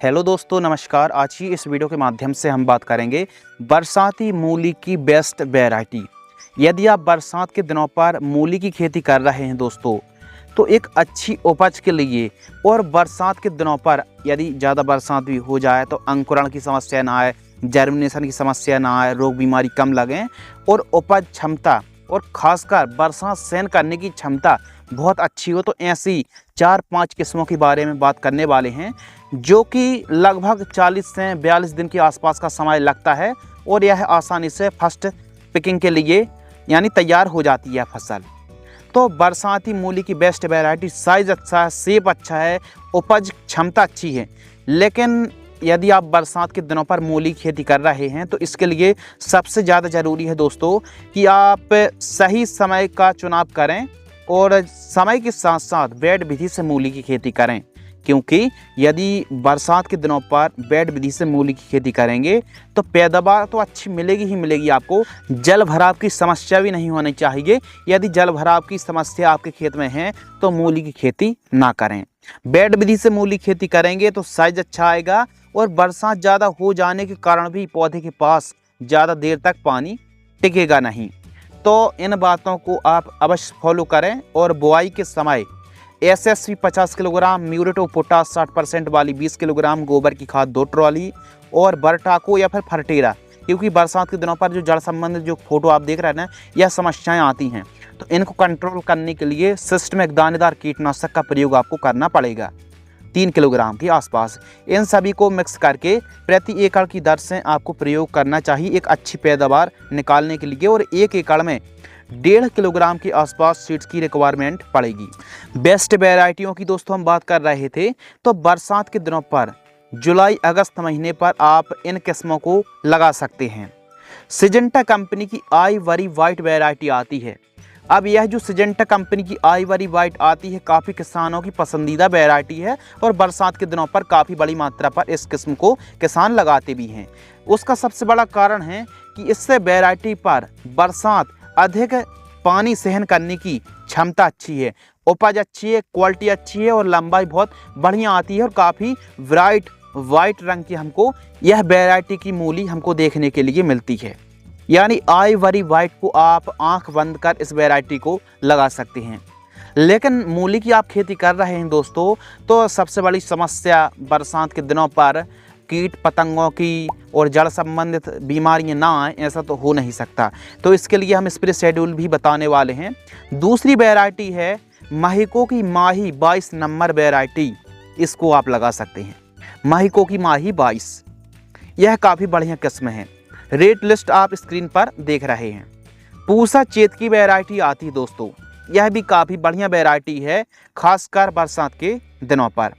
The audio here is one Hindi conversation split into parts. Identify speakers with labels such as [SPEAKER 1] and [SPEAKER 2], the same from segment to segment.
[SPEAKER 1] हेलो दोस्तों, नमस्कार। आज की इस वीडियो के माध्यम से हम बात करेंगे बरसाती मूली की बेस्ट वैरायटी। यदि आप बरसात के दिनों पर मूली की खेती कर रहे हैं दोस्तों, तो एक अच्छी उपज के लिए और बरसात के दिनों पर यदि ज़्यादा बरसात भी हो जाए तो अंकुरण की समस्या ना आए, जर्मिनेशन की समस्या ना आए, रोग बीमारी कम लगें और उपज क्षमता और ख़ासकर बरसात सहन करने की क्षमता बहुत अच्छी हो, तो ऐसी 4-5 किस्मों के बारे में बात करने वाले हैं जो कि लगभग 40 से 42 दिन के आसपास का समय लगता है और यह आसानी से फर्स्ट पिकिंग के लिए यानी तैयार हो जाती है फसल। तो बरसाती मूली की बेस्ट वैरायटी, साइज़ अच्छा है, शेप अच्छा है, उपज क्षमता अच्छी है। लेकिन यदि आप बरसात के दिनों पर मूली की खेती कर रहे हैं तो इसके लिए सबसे ज़्यादा ज़रूरी है दोस्तों कि आप सही समय का चुनाव करें और समय के साथ साथ बेड विधि से मूली की खेती करें, क्योंकि यदि बरसात के दिनों पर बेड विधि से मूली की खेती करेंगे तो पैदावार तो अच्छी मिलेगी ही मिलेगी। आपको जल भराव की समस्या भी नहीं होनी चाहिए। यदि जल भराव की समस्या आपके खेत में है तो मूली की खेती ना करें। बेड विधि से मूली खेती करेंगे तो साइज अच्छा आएगा और बरसात ज़्यादा हो जाने के कारण भी पौधे के पास ज़्यादा देर तक पानी टिकेगा नहीं। तो इन बातों को आप अवश्य फॉलो करें और बुआई के समय SSP 50 kilogram, muriate of potash 60% वाली 20 किलोग्राम, गोबर की खाद 2 ट्रॉली और बरटाको या फिर फर्टेरा, क्योंकि बरसात के दिनों पर जो जड़ संबंधित जो फोटो आप देख रहे हैं ना, यह समस्याएं आती हैं, तो इनको कंट्रोल करने के लिए सिस्टमिक दानेदार कीटनाशक का प्रयोग आपको करना पड़ेगा 3 किलोग्राम के आसपास। इन सभी को मिक्स करके प्रति एकड़ की दर से आपको प्रयोग करना चाहिए एक अच्छी पैदावार निकालने के लिए, और 1 एकड़ में 1.5 किलोग्राम के आसपास सीड्स की रिक्वायरमेंट पड़ेगी। बेस्ट वैरायटियों की दोस्तों हम बात कर रहे थे, तो बरसात के दिनों पर जुलाई अगस्त महीने पर आप इन किस्मों को लगा सकते हैं। सिजेंटा कंपनी की आइवरी वाइट वैरायटी आती है। अब यह जो सिजेंटा कंपनी की आइवरी वाइट आती है, काफ़ी किसानों की पसंदीदा वैरायटी है और बरसात के दिनों पर काफ़ी बड़ी मात्रा पर इस किस्म को किसान लगाते भी हैं। उसका सबसे बड़ा कारण है कि इससे वैरायटी पर बरसात अधिक पानी सहन करने की क्षमता अच्छी है, उपज अच्छी है, क्वालिटी अच्छी है और लंबाई बहुत बढ़िया आती है और काफ़ी ब्राइट वाइट रंग की हमको यह वैरायटी की मूली हमको देखने के लिए मिलती है। यानी आइवरी वाइट को आप आंख बंद कर इस वैरायटी को लगा सकते हैं। लेकिन मूली की आप खेती कर रहे हैं दोस्तों, तो सबसे बड़ी समस्या बरसात के दिनों पर कीट पतंगों की और जड़ संबंधित बीमारियां ना आए, ऐसा तो हो नहीं सकता। तो इसके लिए हम स्प्रे शेड्यूल भी बताने वाले हैं। दूसरी वैरायटी है महिको की माही 22 नंबर वैरायटी, इसको आप लगा सकते हैं। महिको की माही 22 यह काफ़ी बढ़िया किस्म है। रेट लिस्ट आप स्क्रीन पर देख रहे हैं। पूसा चेत की वैरायटी आती है दोस्तों, यह भी काफ़ी बढ़िया वैरायटी है, खासकर बरसात के दिनों पर।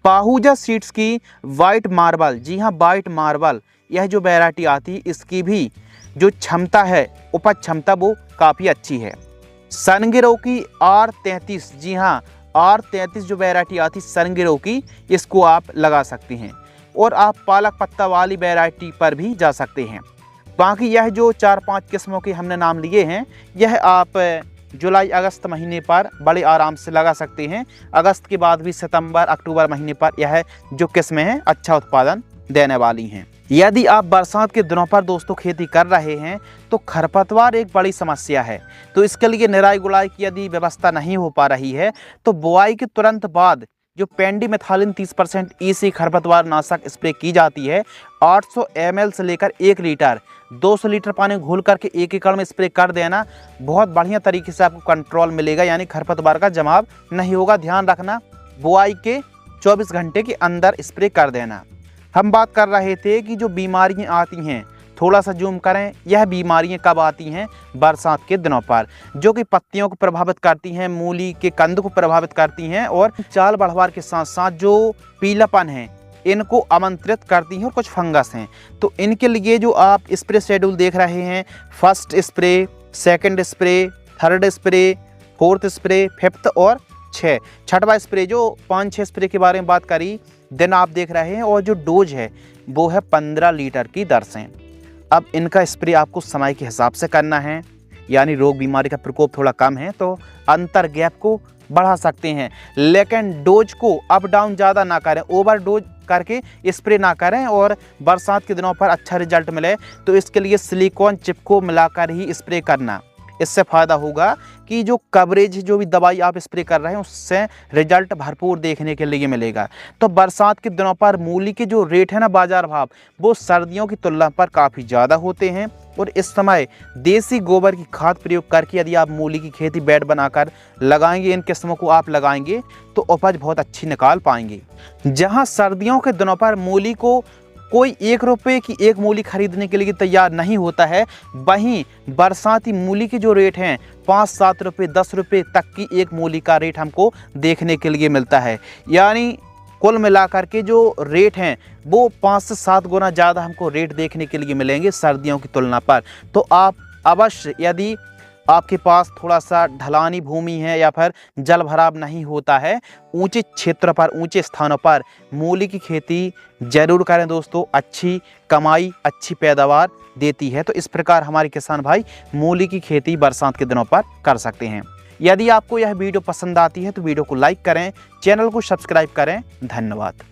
[SPEAKER 1] पाहुजा सीड्स की वाइट मार्बल, जी हाँ वाइट मार्बल, यह जो वैरायटी आती है इसकी भी जो क्षमता है, उपज क्षमता, वो काफ़ी अच्छी है। सनगिरो की R33, जी हाँ R33 जो वैरायटी आती है सनगिरो की, इसको आप लगा सकते हैं। और आप पालक पत्ता वाली वैरायटी पर भी जा सकते हैं। बाकी यह जो 4-5 किस्मों के हमने नाम लिए हैं, यह आप जुलाई अगस्त महीने पर बड़े आराम से लगा सकते हैं। अगस्त के बाद भी सितंबर अक्टूबर महीने पर यह जो किस्में हैं अच्छा उत्पादन देने वाली हैं। यदि आप बरसात के दिनों पर दोस्तों खेती कर रहे हैं तो खरपतवार एक बड़ी समस्या है, तो इसके लिए निराई गुड़ाई की यदि व्यवस्था नहीं हो पा रही है तो बुआई के तुरंत बाद जो पेंडिमेथालिन 30% EC खरपतवार नाशक स्प्रे की जाती है, 800 ml से लेकर 1 लीटर 200 लीटर पानी घोल करके 1 एकड़ में स्प्रे कर देना, बहुत बढ़िया तरीके से आपको कंट्रोल मिलेगा, यानी खरपतवार का जमाव नहीं होगा। ध्यान रखना, बुआई के 24 घंटे के अंदर स्प्रे कर देना। हम बात कर रहे थे कि जो बीमारियां आती हैं, थोड़ा सा जूम करें, यह बीमारियां कब आती हैं? बरसात के दिनों पर, जो कि पत्तियों को प्रभावित करती हैं, मूली के कंद को प्रभावित करती हैं और चाल बढ़वार के साथ साथ जो पीलापन है इनको आमंत्रित करती हैं और कुछ फंगस हैं। तो इनके लिए जो आप स्प्रे शेड्यूल देख रहे हैं, first spray, second spray, third spray, fourth spray, fifth और छठवां स्प्रे, जो 5-6 स्प्रे के बारे में बात करी दिन आप देख रहे हैं, और जो डोज है वो है 15 लीटर की दर से। अब इनका स्प्रे आपको समय के हिसाब से करना है, यानी रोग बीमारी का प्रकोप थोड़ा कम है तो अंतर गैप को बढ़ा सकते हैं, लेकिन डोज को अप डाउन ज़्यादा ना करें, ओवर डोज करके स्प्रे ना करें और बरसात के दिनों पर अच्छा रिजल्ट मिले तो इसके लिए सिलिकॉन चिप को मिलाकर ही स्प्रे करना। इससे फ़ायदा होगा कि जो कवरेज जो भी दवाई आप स्प्रे कर रहे हैं उससे रिजल्ट भरपूर देखने के लिए मिलेगा। तो बरसात के दिनों पर मूली के जो रेट है ना बाज़ार भाव, वो सर्दियों की तुलना पर काफ़ी ज़्यादा होते हैं और इस समय देसी गोबर की खाद प्रयोग करके यदि आप मूली की खेती बेड बनाकर लगाएंगे, इन किस्मों को आप लगाएंगे तो उपज बहुत अच्छी निकाल पाएंगे। जहाँ सर्दियों के दिनों पर मूली को कोई 1 रुपये की एक मूली खरीदने के लिए तैयार नहीं होता है, वहीं बरसाती मूली के जो रेट हैं 5-7 रुपये 10 रुपये तक की एक मूली का रेट हमको देखने के लिए मिलता है। यानी कुल मिलाकर के जो रेट हैं वो 5 से 7 गुना ज़्यादा हमको रेट देखने के लिए मिलेंगे सर्दियों की तुलना पर। तो आप अवश्य, यदि आपके पास थोड़ा सा ढलानी भूमि है या फिर जल भराव नहीं होता है, ऊंचे क्षेत्र पर, ऊंचे स्थानों पर मूली की खेती जरूर करें दोस्तों। अच्छी कमाई, अच्छी पैदावार देती है। तो इस प्रकार हमारे किसान भाई मूली की खेती बरसात के दिनों पर कर सकते हैं। यदि आपको यह वीडियो पसंद आती है तो वीडियो को लाइक करें, चैनल को सब्सक्राइब करें। धन्यवाद।